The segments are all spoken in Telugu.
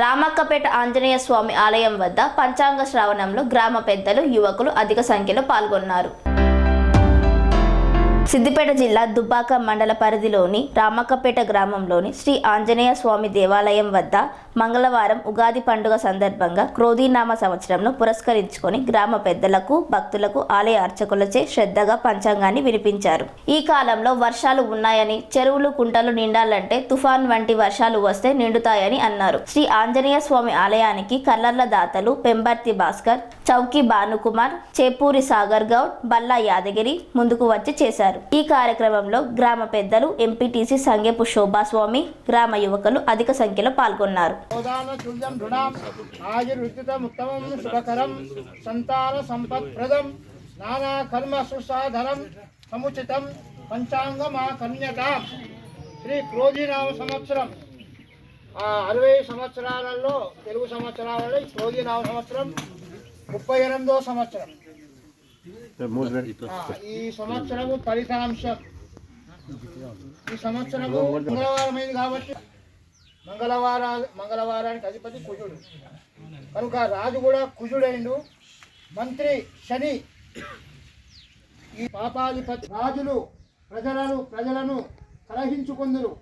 రామక్కపేట ఆంజనేయ స్వామి ఆలయం వద్ద పంచాంగ శ్రవణంలో గ్రామ పెద్దలు, యువకులు అధిక సంఖ్యలో పాల్గొన్నారు. సిద్దిపేట జిల్లా దుబ్బాక మండల పరిధిలోని రామక్కపేట గ్రామంలోని శ్రీ ఆంజనేయ స్వామి దేవాలయం వద్ద మంగళవారం ఉగాది పండుగ సందర్భంగా క్రోధీనామ సంవత్సరంను పురస్కరించుకొని గ్రామ పెద్దలకు, భక్తులకు ఆలయ అర్చకులచే శ్రద్ధగా పంచాంగాన్ని వినిపించారు. ఈ కాలంలో వర్షాలు ఉన్నాయని, చెరువులు కుంటలు నిండాలంటే తుఫాన్ వంటి వర్షాలు వస్తే నిండుతాయని అన్నారు. శ్రీ ఆంజనేయ స్వామి ఆలయానికి కల్లర్ల దాతలు పెంబర్తి భాస్కర్, చౌకి భానుకుమార్, చేపూరి సాగర్ గౌడ్, బల్లా యాదగిరి ముందుకు వచ్చి చేశారు. ఈ కార్యక్రమంలో గ్రామ పెద్దలు, ఎంపీటీసీ సంగేపు శోభాస్వామి, గ్రామ యువకులు అధిక సంఖ్యలో పాల్గొన్నారు. శ్రీ క్రోధీనామ సంవత్సరం 60 సంవత్సరాలలో తెలుగు సంవత్సరాలలో క్రోధీనామ సంవత్సరం 38వ సంవత్సరం. ఈ సంవత్సరము ఫలితాంశం ఈ సంవత్సరము మంగళవారమైంది కాబట్టి మంగళవారానికి అధిపతి కుజుడు కనుక రాజు కూడా కుజుడైండు. మంత్రి శని. ఈ పాపాధిపతి రాజులు ప్రజలను కలహించుకొందురు,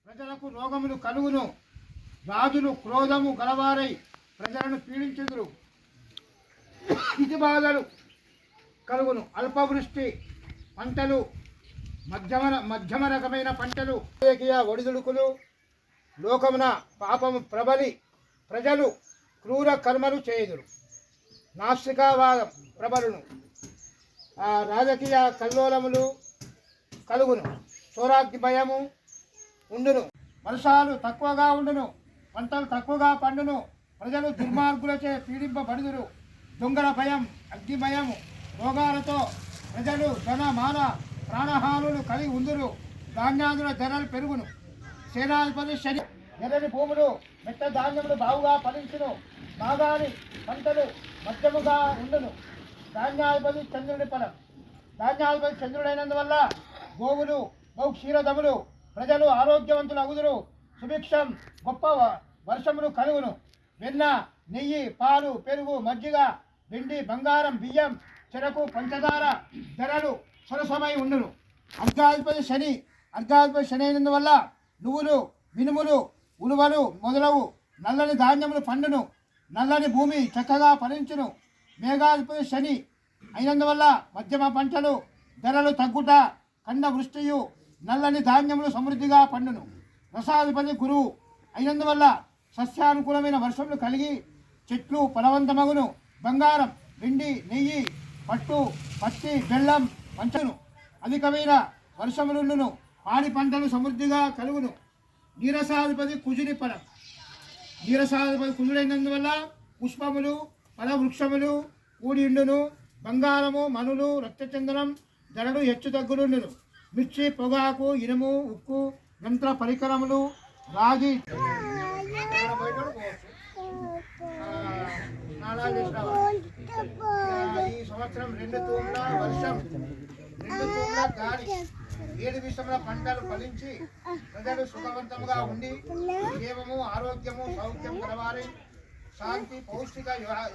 ప్రజలకు రోగములు కలుగును. రాజులు క్రోధము గలవారై ప్రజలను పీడించుదురు, ఇది బాధలు కలుగును. అల్పవృష్టి పంటలు, మధ్యమ రకమైన పంటలు, ఒడిదుడుకులు, లోకమున పాపము ప్రబలి ప్రజలు క్రూర కర్మలు చేయుదురు. నాస్తికవాదం ప్రబలును, రాజకీయ కల్లోలములు కలుగును. చోరాగ్ని భయము ఉండును, వర్షాలు తక్కువగా ఉండును, పంటలు తక్కువగా పండును. ప్రజలు దుర్మార్గులచే పీడింపబడుదురు. దొంగల భయం, అగ్ని భయము, రోగాలతో ప్రజలు మాన ప్రాణహానులు కలిగి ఉందురు. ధాన్యాదుల ధరలు పెరుగును. సేనాధిపతి శని. ఎర్రని భూములు, మెట్ట ధాన్యములు బాగుగా ఫలించును. మాగాని పంటలు మధ్యముగా ఉండును. ధాన్యాధిపతి చంద్రుడి ఫలం. ధాన్యాధిపతి చంద్రుడైనందువల్ల గోవులు, క్షీరదములు ప్రజలు ఆరోగ్యవంతులు అగుదురు. సుభిక్షం, గొప్ప వర్షములు కలుగును. వెన్న, నెయ్యి, పాలు, పెరుగు, మజ్జిగ, వెండి, బంగారం, బియ్యం, చెరకు, పంచదార ధరలు సరసమై ఉండును. అర్ఘాధిపతి శని అయినందువల్ల నువ్వులు, మినుములు, ఉలువలు మొదలవు నల్లని ధాన్యములు పండును. నల్లని భూమి చక్కగా ఫలించును. మేఘాధిపతి శని అయినందువల్ల మధ్యమ పంటలు ధరలు తగ్గుట, కండ వృష్టియు, నల్లని ధాన్యములు సమృద్ధిగా పండును. రసాధిపతి గురువు అయినందువల్ల సస్యానుకూలమైన వర్షములు కలిగి చెట్లు ఫలవంతమగును. బంగారం, వెండి, నెయ్యి, పట్టు, పత్తి, బెల్లం పంచను. అధికమైన వర్షములుండును. పాడి పంటలు సమృద్ధిగా కలుగును. నీరసాధిపతి కుజుని ఫలం. నీరసాధిపతి కుజుడైనందువల్ల పుష్పములు, ఫల వృక్షములు కూడి ఉండును. బంగారము, మనులు, రక్తచందనం ధరలు హెచ్చు తగ్గులుండును. మిర్చి, పొగాకు, ఇనుము, ఉక్కు, యంత్ర పరికరములు, రాగి ఈ సంవత్సరం 2 తూముల వర్షం, 2 తూముల గాలి, 7 విషముల పంటలు ఫలించి ప్రజలు సుఖవంతంగా ఉండి జీవము, ఆరోగ్యము, సౌఖ్యం కలవారి శాంతి, పౌష్టిక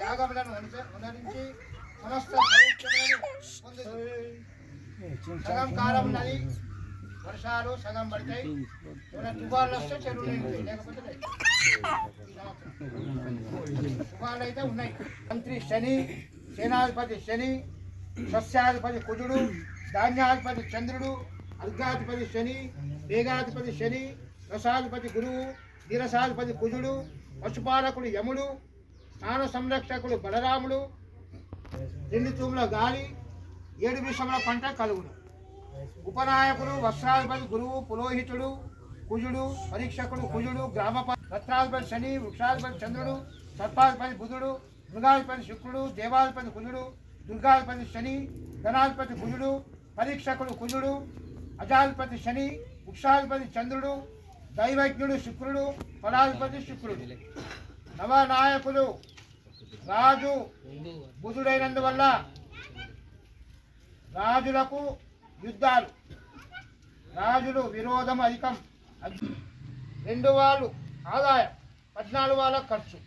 యాగములను అనుసరించి సమస్త సౌఖ్యములను పొందుతుంది. సగం కాలం నది వర్షాలు సగం పడతాయి. తుఫాన్లు వస్తే చెరువులు నిండుతాయి, లేకపోతే తుఫాన్లు అయితే ఉన్నాయి. మంత్రి శని. సేనాధిపతి శని. సస్యాధిపతి కుజుడు. ధాన్యాధిపతి చంద్రుడు. అర్ఘాధిపతి శని. మేఘాధిపతి శని. రసాధిపతి గురువు. నీరసాధిపతి కుజుడు. పశుపాలకుడు యముడు. స్నాన సంరక్షకుడు బలరాముడు. 2 తూముల గాలి, 7 విషముల పంట కలుగును. ఉపనాయకుడు వస్త్రాధిపతి గురువు. పురోహితుడు కుజుడు. పరీక్షకుడు కుజుడు. రత్నాధిపతి శని. వృక్షాధిపతి చంద్రుడు. సర్పాధిపతి బుధుడు. మృగాధిపతి శుక్రుడు. దేవాధిపతి కుజుడు. దుర్గాధిపతి శని. ధనాధిపతి కుజుడు. పరీక్షకుడు కుజుడు. అజాధిపతి శని. వృక్షాధిపతి చంద్రుడు. దైవజ్ఞుడు శుక్రుడు. ఫలాధిపతి శుక్రుడు. నవనాయకులు రాజు బుధుడైనందువల్ల రాజులకు యుద్ధాలు, రాజులు విరోధం అధికం. 2 వాళ్ళు ఆదాయం 14 వాళ్ళ ఖర్చు,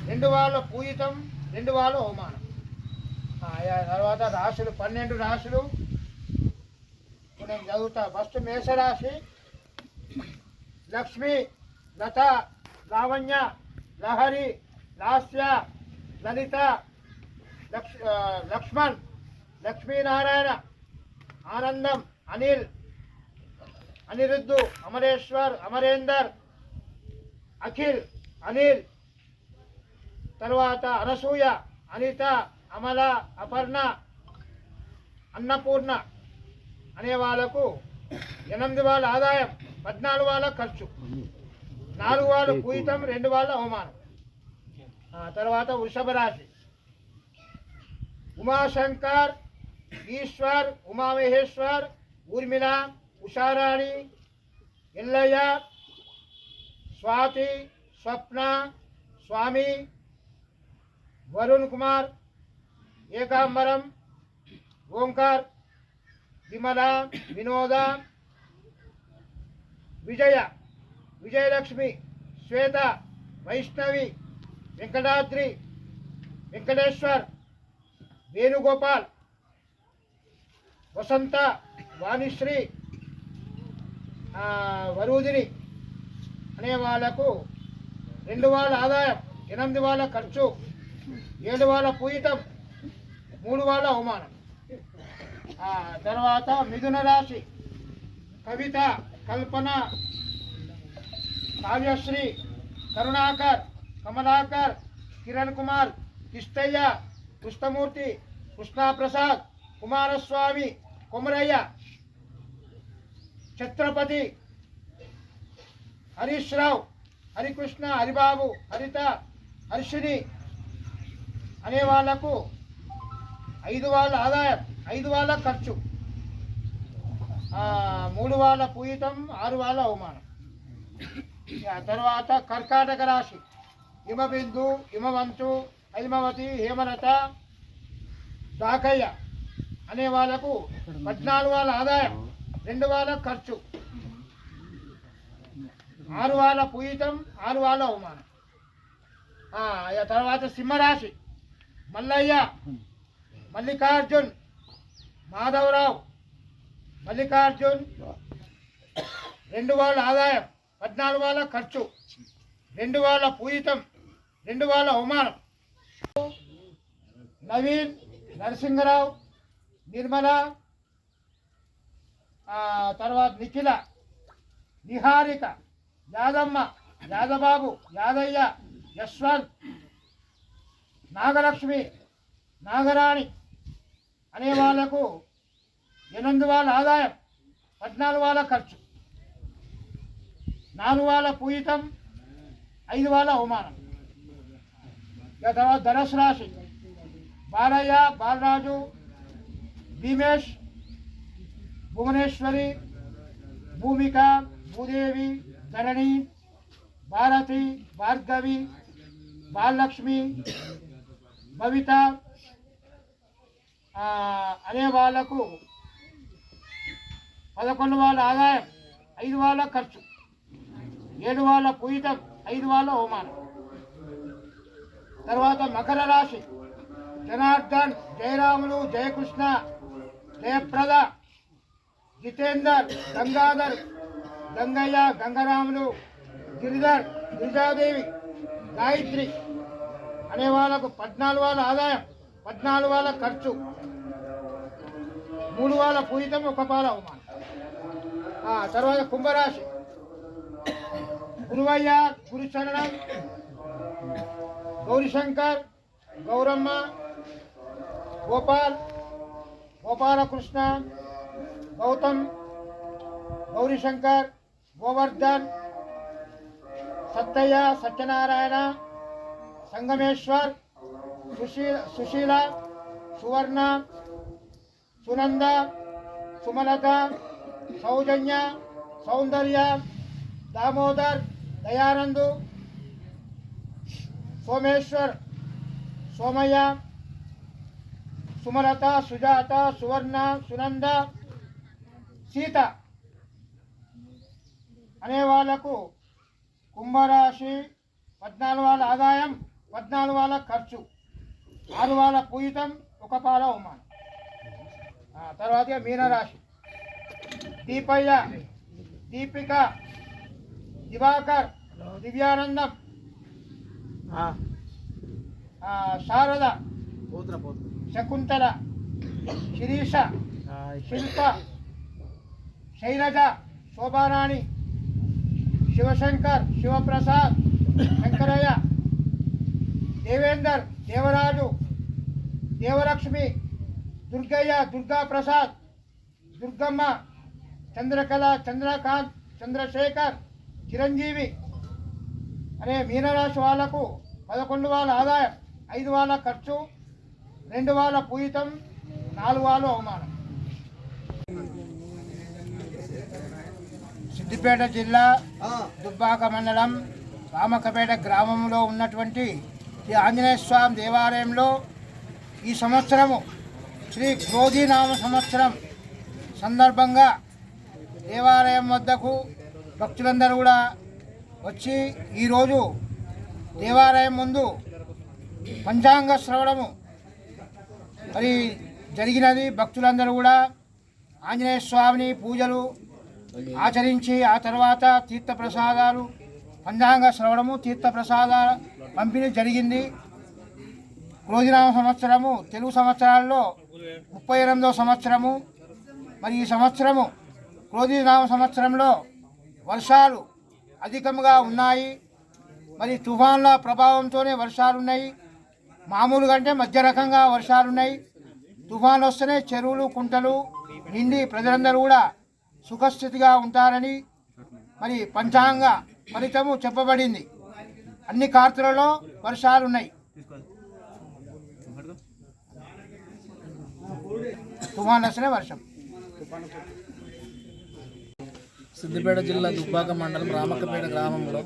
2 వాళ్ళ పూజితం, 2 వాళ్ళ అవమానం. తర్వాత రాశులు 12 రాశులు నేను చదువుతా. ఫస్ట్ మేషరాశి లక్ష్మి, లత, లావణ్య, లహరి, లాస్య, లలిత, లక్ష్మణ్, లక్ష్మీనారాయణ, ఆనందం, అనిల్, అనిరుద్ధు, అమరేశ్వర్, అమరేందర్, అఖిల్, అనిల్. తర్వాత అనసూయ, అనిత, అమల, అపర్ణ, అన్నపూర్ణ అనే వాళ్ళకు 8 వాళ్ళ ఆదాయం, 14 వాళ్ళ ఖర్చు, 4 వాళ్ళు పూజితం, 2 వాళ్ళ అవమానం. తర్వాత వృషభ రాశి ఉమాశంకర్, ఈశ్వర్, ఉమామహేశ్వర్, ఊర్మిళ, ఉషారాణి, ఎల్లయ్య, స్వాతి, స్వప్న, స్వామి, వరుణ్ కుమార్, ఏకాంబరం, ఓంకార్, విమల, వినోద, విజయ, విజయలక్ష్మి, శ్వేత, వైష్ణవి, వెంకటాద్రి, వెంకటేశ్వర్, వేణుగోపాల్, వసంత, వాణిశ్రీ, వరూదిని అనే వాళ్ళకు 2 వాళ్ళ ఆదాయం, 8 వాళ్ళ ఖర్చు, 7 వాళ్ళ పూజితం, 3 వాళ్ళ అవమానం. తర్వాత మిథున రాశి కవిత, కల్పన, కావ్యశ్రీ, కరుణాకర్, కమలాకర్, కిరణ్ కుమార్, కిష్టయ్య, కృష్ణమూర్తి, కృష్ణప్రసాద్, కుమారస్వామి, కొమరయ్య, ఛత్రపతి, హరీష్ రావు, హరికృష్ణ, హరిబాబు, హరిత, హర్షిని అనే వాళ్లకు 5 వాళ్ళ ఆదాయం, 5 వాళ్ళ ఖర్చు, 3 వాళ్ళ పూజితం, 6 వాళ్ళ అవమానం. తర్వాత కర్కాటక రాశి హిమబిందు, హిమవంతు, హైమవతి, హేమలత, దాకయ్య అనే వాళ్ళకు 14 వాళ్ళ ఆదాయం, 2 వాళ్ళ ఖర్చు, 6 వాళ్ళ పూజితం, 6 వాళ్ళ అవమానం. తర్వాత సింహరాశి మల్లయ్య, మల్లికార్జున్, మాధవరావు, మల్లికార్జున్ 2 వాళ్ళ ఆదాయం, 14 వాళ్ళ ఖర్చు, 2 వాళ్ళ పూజితం, 2 వాళ్ళ అవమానం. నవీన్, నరసింహరావు, నిర్మల, తర్వాత నిఖిల, నిహారిక, యాదమ్మ, యాదబాబు, యాదయ్య, యశ్వంత్, నాగలక్ష్మి, నాగరాణి అనే వాళ్లకు 8 వాళ్ళ ఆదాయం, 14 వాళ్ళ ఖర్చు, 4 వాళ్ళ పూజితం, 5 వాళ్ళ అవమానం. తర్వాత ధనుసు రాశి బాలయ్య, బాలరాజు, భీమేష్, భువనేశ్వరి, భూమిక, భూదేవి, ధరణి, భారతి, భార్గవి, బాలలక్ష్మి, భవిత అనే వాళ్లకు 11 వాళ్ళ ఆదాయం, 5 వాళ్ళ ఖర్చు, 7 వాళ్ళ పూజితం, 5 వాళ్ళ అవమానం. తర్వాత మకర రాశి జనార్దన్, జయరాములు, జయకృష్ణ, జయప్రద, జితేందర్, గంగాధర్, గంగయ్య, గంగరాములు, గిరిధర్, గిరిజాదేవి, గాయత్రి అనే వాళ్ళకు 14 వాళ్ళ ఆదాయం, 14 వాళ్ళ ఖర్చు, 3 వాళ్ళ పూజితం, 1 పాల అవమానం. తర్వాత కుంభరాశి గురువయ్య, గురుచరణం, గౌరీశంకర్, గౌరమ్మ, గోపాల్, గోపాలకృష్ణ, గౌతమ్, గౌరీశంకర్, గోవర్ధన్, సత్తయ్య, సత్యనారాయణ, సంగమేశ్వర్, సుశీల, సువర్ణ, సునంద, సుమలత, సౌజన్య, సౌందర్య, దామోదర్, దయానందు, సోమేశ్వర్, సోమయ్య, సుమలత, సుజాత, సువర్ణ, సునంద, సీత అనే వాళ్లకు కుంభరాశి 14 వాళ్ళ ఆదాయం, 14 వాళ్ళ ఖర్చు, 6 వాళ్ళ పూజితం, 1 పాల అవమానం. తర్వాత మీనరాశి దీపయ్య, దీపిక, దివాకర్, దివ్యానందం, శారద, శకుంతల, శిరీష, శిల్ప, శైలజ, శోభారాణి, శివశంకర్, శివప్రసాద్, శంకరయ్య, దేవేందర్, దేవరాజు, దేవలక్ష్మి, దుర్గయ్య, దుర్గాప్రసాద్, దుర్గమ్మ, చంద్రకళ, చంద్రకాంత్, చంద్రశేఖర్, చిరంజీవి అనే మీనరాశి వాళ్లకు 11 వాళ్ళ ఆదాయం, 5 వాళ్ళ ఖర్చు, 2 వాళ్ళ పూజితం, 4 వాళ్ళు అవమానం. సిద్దిపేట జిల్లా దుబ్బాక మండలం రామకపేట గ్రామంలో ఉన్నటువంటి శ్రీ ఆంజనేయ స్వామి దేవాలయంలో ఈ సంవత్సరము శ్రీ క్రోధీనామ సంవత్సరం సందర్భంగా దేవాలయం వద్దకు భక్తులందరూ కూడా వచ్చి ఈరోజు దేవాలయం ముందు పంచాంగ శ్రవణము మరి జరిగినది. భక్తులందరూ కూడా ఆంజనేయ స్వామిని పూజలు ఆచరించి ఆ తర్వాత తీర్థప్రసాదాలు, పంచాంగ శ్రవణము, తీర్థప్రసాదాల పంపిణీ జరిగింది. క్రోధినామ సంవత్సరము తెలుగు సంవత్సరాల్లో 38వ సంవత్సరము. మరి ఈ సంవత్సరము క్రోధినామ సంవత్సరంలో వర్షాలు అధికంగా ఉన్నాయి. మరి తుఫాన్ల ప్రభావంతోనే వర్షాలు ఉన్నాయి. మామూలు కంటే మధ్య రకంగా వర్షాలు ఉన్నాయి. తుఫాన్లు వస్తేనే చెరువులు, కుంటలు నిండి ప్రజలందరూ కూడా సుఖస్థితిగా ఉంటారని మరి పంచాంగ ఫలితము చెప్పబడింది. అన్ని కార్తెలలో వర్షాలు ఉన్నాయి. తుఫాన్ వస్తేనే వర్షం. సిద్దిపేట జిల్లా దుబ్బాక మండలం రామకపేట గ్రామంలో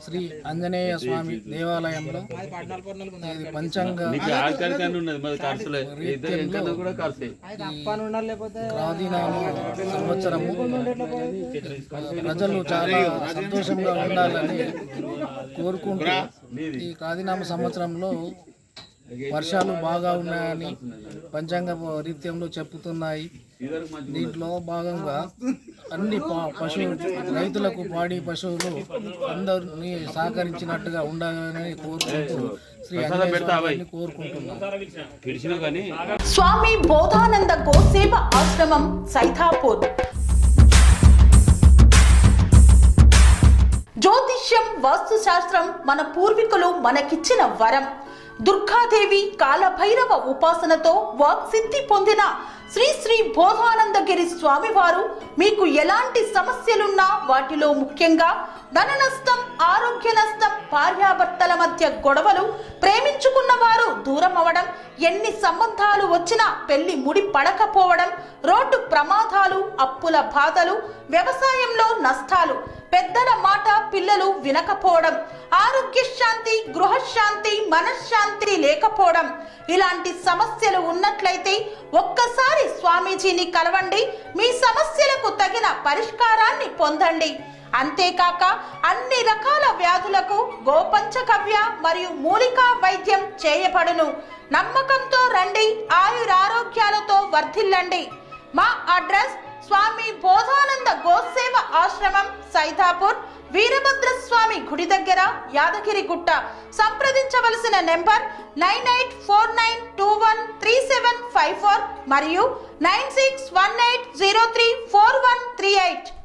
శ్రీ ఆంజనేయ స్వామి దేవాలయంలో పంచాంగ క్రోధినామ సంవత్సరము ప్రజలు చాలా సంతోషంగా ఉండాలని కోరుకుంటూ ఈ క్రోధినామ సంవత్సరంలో వర్షాలు బాగా ఉన్నాయని పంచాంగ రీత్యంలో చెప్పుతున్నాయి. దీంట్లో భాగంగా అన్ని రైతులకు పాడి పశువులు అందరినీ సహకరించినట్టుగా ఉండాలని కోరుకుంటూ శ్రీ ఆంజనేయ కోరుకుంటున్నాను. స్వామి బోధానంద గోసేవ ఆశ్రమం సైథాపూర్. జ్యోతిష్యం, వాస్తుశాస్త్రం మన పూర్వీకులు మనకిచ్చిన వరం. దుర్గాదేవి, కాలభైరవ ఉపాసనతో వాక్సిద్ధి పొందిన శ్రీ శ్రీ బోధానందగిరి స్వామివారు మీకు ఎలాంటి సమస్యలున్నా, వాటిలో ముఖ్యంగా ధన నష్టం, ఆరోగ్య నష్టం, భార్యాభర్తల మధ్య గొడవలు, ప్రేమించుకున్న వారు దూరం అవడం, ఎన్ని సంబంధాలు వచ్చినా పెళ్లి ముడి పడకపోవడం, రోడ్డు ప్రమాదాలు, అప్పుల బాధలు, వ్యవసాయంలో నష్టాలు, పెద్దల మాట పిల్లలు వినకపోవడం, ఆరోగ్య శాంతి, గృహశాంతి, మనశ్శాంతి లేకపోవడం, ఇలాంటి సమస్యలు ఉన్నట్లయితే ఒక్కసారి స్వామీజీని కలవండి. మీ సమస్యలకు తగిన పరిష్కారాన్ని పొందండి. అంతేకాక అన్ని రకాల వ్యాధులకు గోపంచగవ్య మరియు మూలికా వైద్యం చేయబడును. నమ్మకంతో రండి, ఆయురారోగ్యాలతో వర్ధిల్లండి. మా అడ్రస్ స్వామి బోధానంద గోసేవ ఆశ్రమం, సైథాపూర్, వీరభద్రస్వామి గుడి దగ్గర, యాదగిరిగుట్ట. సంప్రదించవలసిన నెంబర్ 9849213754 మరియు 9618034138.